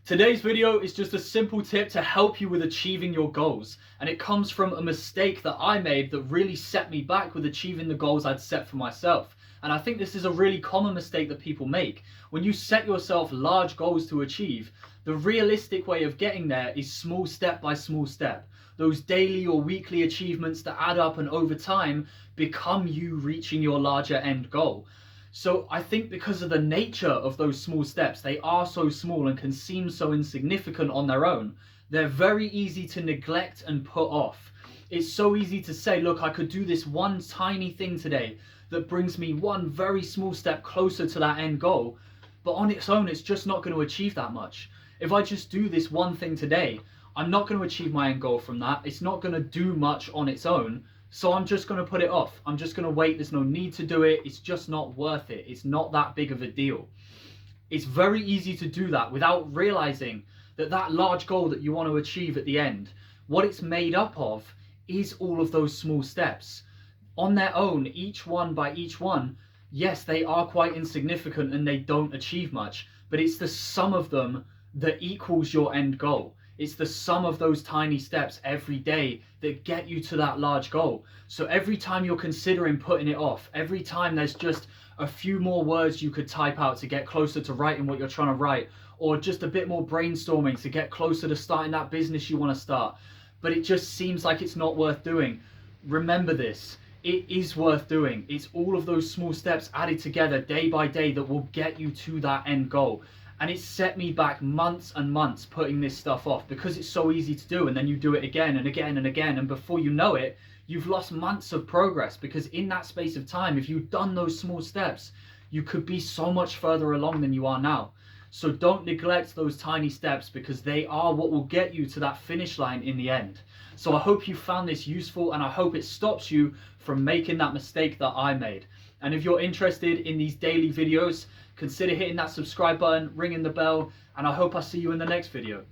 Today's video is just a simple tip to help you with achieving your goals, and it comes from a mistake that I made that really set me back with achieving the goals I'd set for myself. And I think this is a really common mistake that people make. When you set yourself large goals to achieve, the realistic way of getting there is small step by small step. Those daily or weekly achievements that add up and over time become you reaching your larger end goal. So I think because of the nature of those small steps, they are so small and can seem so insignificant on their own. They're very easy to neglect and put off. It's so easy to say, look, I could do this one tiny thing today that brings me one very small step closer to that end goal. But on its own, it's just not going to achieve that much. If I just do this one thing today, I'm not going to achieve my end goal from that. It's not going to do much on its own. So I'm just going to put it off. I'm just going to wait. There's no need to do it. It's just not worth it. It's not that big of a deal. It's very easy to do that without realizing that that large goal that you want to achieve at the end, what it's made up of is all of those small steps. On their own, each one by each one, yes, they are quite insignificant and they don't achieve much, but it's the sum of them that equals your end goal. It's the sum of those tiny steps every day that get you to that large goal. So every time you're considering putting it off, every time there's just a few more words you could type out to get closer to writing what you're trying to write, or just a bit more brainstorming to get closer to starting that business you want to start, but it just seems like it's not worth doing. Remember this. It is worth doing. It's all of those small steps added together day by day that will get you to that end goal. And it set me back months and months putting this stuff off because it's so easy to do, and then you do it again and again and again, and before you know it, you've lost months of progress because in that space of time, if you've done those small steps, you could be so much further along than you are now. So don't neglect those tiny steps because they are what will get you to that finish line in the end. So I hope you found this useful, and I hope it stops you from making that mistake that I made. And if you're interested in these daily videos, consider hitting that subscribe button, ringing the bell, and I hope I see you in the next video.